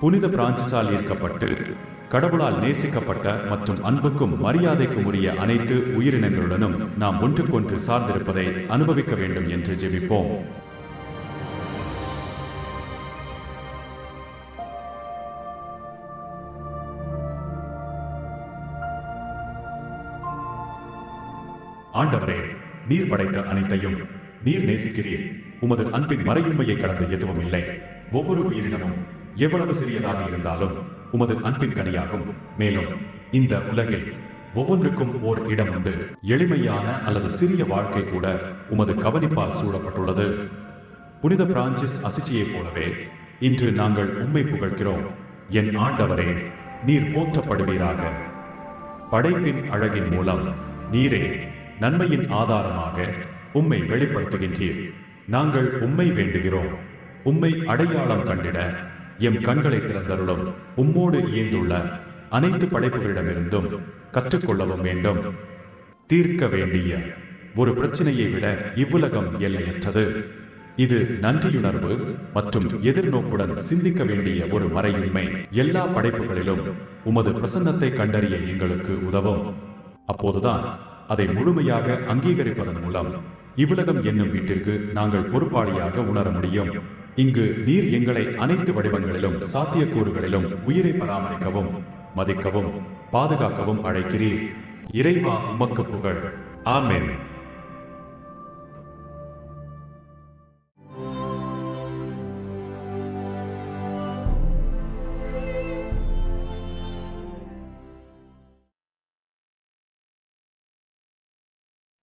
புனித பிரான்சிஸால் ஈர்க்கப்பட்டு கடவுளால் நேசிக்கப்பட்ட மற்றும் அன்புக்கும் மரியாதைக்கும் உரிய அனைத்து உயிரினங்களுடனும் நாம் ஒன்றுக்கொன்று சார்ந்திருப்பதை அனுபவிக்க வேண்டும் என்று ஜெபிப்போம். ஆண்டவரே, நீர் படைத்த அனைத்தையும் நீர் நேசிக்கிறீர். உமது அன்பின் மறையுண்மையை கடந்து எதுவும் இல்லை. ஒவ்வொரு உயிரினமும் எவ்வளவு சிறியதாக இருந்தாலும் உமது அன்பின் கனியாகும். மேலும் இந்த உலகில் ஒவ்வொன்றுக்கும் ஓர் இடம் உண்டு. எளிமையான அல்லது சிறிய வாழ்க்கை கூட உமது கவனிப்பால் சூழப்பட்டுள்ளது. புனித பிரான்சிஸ் அசிசியைப் போலவே இன்று நாங்கள் உம்மை புகழ்கிறோம். என் ஆண்டவரே, நீர் போற்றப்படுவீராக. படைப்பின் அழகின் மூலம் நீரே நன்மையின் ஆதாரமாக உம்மை வெளிப்படுத்துகின்றீர். நாங்கள் உம்மை வேண்டுகிறோம். உம்மை அடையாளம் கண்டிட எம் கண்களை திறந்தருளும். உம்மோடு இயைந்துள்ள அனைத்து படைப்புகளிடமிருந்தும் கற்றுக்கொள்ளவும் வேண்டும். தீர்க்க வேண்டிய ஒரு பிரச்சனையை விட இவ்வுலகம் எல்லையற்றது. இது நன்றியுணர்வு மற்றும் எதிர்நோக்குடன் சிந்திக்க வேண்டிய ஒரு மறையுண்மை. எல்லா படைப்புகளிலும் உமது பிரசன்னத்தை கண்டறிய எங்களுக்கு உதவும். அப்போதுதான் அதை முழுமையாக அங்கீகரிப்பதன் மூலம் இவ்வுலகம் என்னும் வீட்டிற்கு நாங்கள் பொறுப்பாளியாக உணர முடியும். இங்கு நீர் எங்களை அனைத்து வடிவங்களிலும் சாத்தியக்கூறுகளிலும் உயிரை பராமரிக்கவும் மதிக்கவும் பாதுகாக்கவும் அழைக்கிறீர். இறைவா, உமக்கு புகழ். ஆமென்.